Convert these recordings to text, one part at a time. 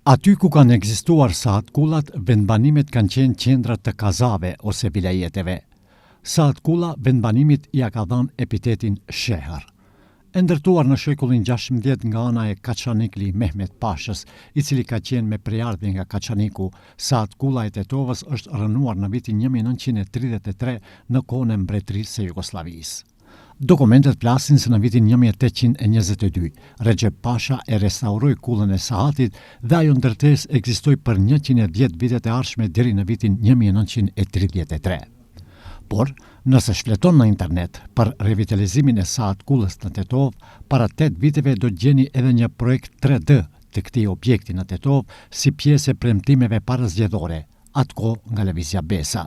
Aty ku kanë ekzistuar saatkullat, vendbanimet kanë qenë qendra të kazave ose vilajeteve. Saatkulla vendbanimit ja ka dhënë epitetin shehër. E ndërtuar në shekullin 16 nga ana e Kaçanikli Mehmet Pashës, i cili ka qenë me prejardhje nga Kaçaniku, saatkulla e Tetovës është rënuar në vitin 1933 në kohën e mbretërisë së Jugosllavisë. Dokumentet flasin se në vitin 1822, Recep Pasha e restauroi kullën e sahatit dhe ajo ndërtesë ekzistoi për 110 vitet e ardhshme deri në vitin 1933. Por, nëse shfleton në internet për revitalizimin e saatkullës në Tetovë, para 8 viteve do të gjeni edhe një projekt 3D të këtij objekti në Tetovë si pjesë e premtimeve parazgjedhore, atko nga Lëvizja Besa.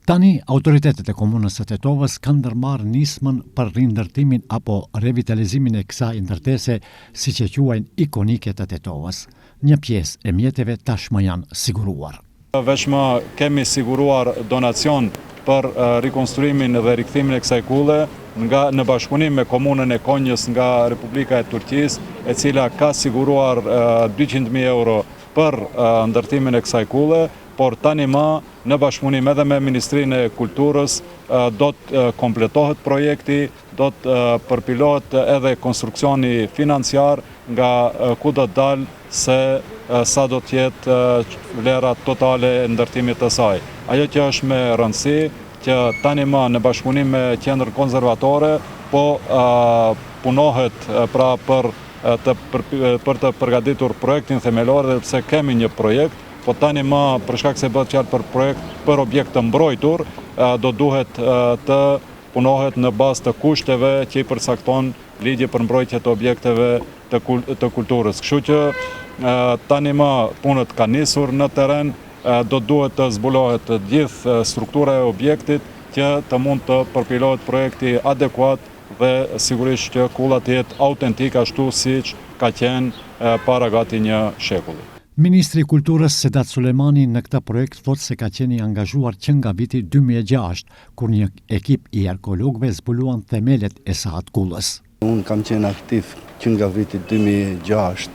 Tani, autoritetet e komunës së Tetovës kanë ndërmarrë nismën për rindërtimin apo revitalizimin e kësaj ndërtese, siç e quajnë ikonike të Tetovës. Një pjesë e mjeteve tashmë janë siguruar. Vetëm kemi siguruar donacion për rikonstruimin dhe rikthimin e kësaj kulle në bashkëpunim me komunën e Konjës nga Republika e Turqisë, e cila ka siguruar 200.000 euro për ndërtimin e kësaj kulle, por tani më në bashkëpunim edhe me Ministrinë e Kulturës do të kompletohet projekti, do të përpilohet edhe konstruksioni financiar nga ku do të dalë se sa do të jetë vlera totale e ndërtimit të saj. Ajo që është me rëndësi, që tani më në bashkëpunim me qendrën konservatore, po punohet pra për të përgatitur projektin themelor, dhe pse kemi një projekt, po tani më për shkak se bëhet fjalë për projekt për objekt të mbrojtur, do duhet të punohet në bazë të kushteve që i përcakton ligji për mbrojtje të objekteve të kulturës. Kështu që tani më punët kanë nisur në terren, do duhet të zbulohet gjithë struktura e objektit që të mund të përpilohet projekti adekuat dhe sigurisht që kulla të jetë autentik ashtu siç ka qenë para gati një shekulli. Ministri i Kulturës Sedat Sulemani në këtë projekt thotë se ka qenë i angazhuar që nga viti 2006, kur një ekip i arkeologëve zbuluan themelet e saatkullës. Unë kam qenë aktiv që nga viti 2006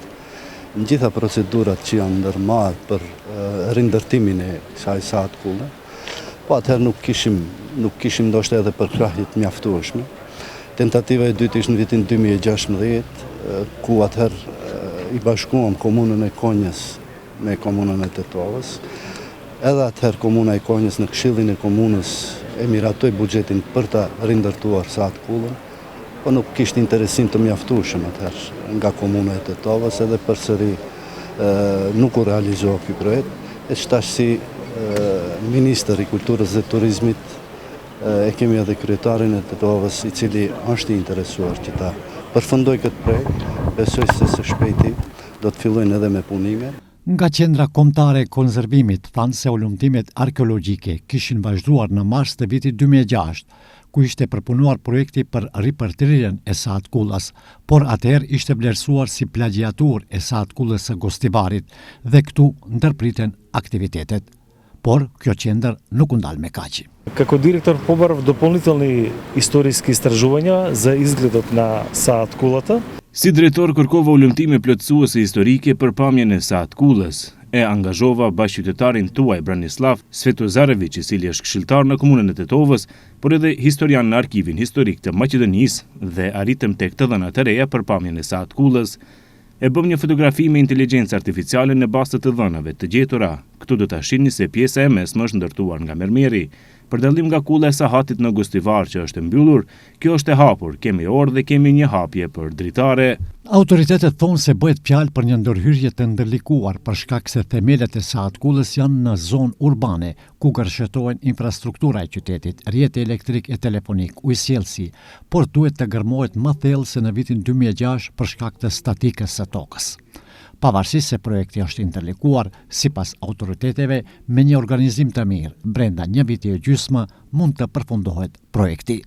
në gjitha procedurat që janë ndërmarrë për rindërtimin e kësaj saatkulle, po atëherë nuk kishim ndoshta edhe përkrahje të mjaftueshme. Tentativa e dytë ishte në vitin 2016, ku atëherë i bashkuam komunën e Konjës me komunën e Tetovës. Edhe atëherë komuna e Konjës në këshillin e komunës e miratoi buxhetin për ta rindërtuar saatkullën, po nuk kishte interesim të mjaftueshëm atëherë nga komuna e Tetovës, edhe përsëri nuk u realizoi ky projekt. E tash si ministër i Kulturës dhe Turizmit e kemi edhe kryetarin e Tetovës, i cili është i interesuar që ta përfundoj këtë projekt. Besoj se së shpejti do të fillojnë edhe me punime. Nga Qendra Kombëtare e Konservimit thanë se ulëmtimet arkeologjike kishin vazhduar në mars të vitit 2006, ku ishte përpunuar projekti për ripërtrirjen e saatkullës, por atëherë ishte vlerësuar si plagjiatur e saatkullës së Gostivarit dhe këtu ndërpriten aktivitetet. Por kjo qendër nuk u ndal me kaq. Како директор побарав дополнителни историски истражувања за изгледот на сааткулата. Si drejtor kërkova ulëmtime plotësuese historike për pamjen e saatkullës. E angazhova bashkëqytetarin tuaj Branislav Svetozarević, i cili është këshilltar në komunën e Tetovës, por edhe historian në Arkivin Historik të Maqedonisë, dhe arritëm tek të dhënat e reja për pamjen e saatkullës. E bëm një fotografi me inteligjencë artificiale në bazë të dhënave të gjetura. Këtu do ta shihni se pjesa e mesme është ndërtuar nga mermeri. Për dallim nga kulla e sahatit në Gostivar që është mbyllur, kjo është e hapur, kemi orë dhe kemi një hapje për dritare. Autoritetet thonë se bëhet fjalë për një ndërhyrje të ndërlikuar për shkak se themelet e saatkullës janë në zonë urbane, ku gërshetohen infrastruktura e qytetit, rrjeti elektrik e telefonik, ujësjellsi, por duhet të gërmohet më thellë se në vitin 2006 për shkak të statikës së tokës. Pavarësisht se projekti është ndërlikuar, sipas autoriteteve, me një organizim të mirë, brenda një viti e gjysmë mund të përfundohet projekti.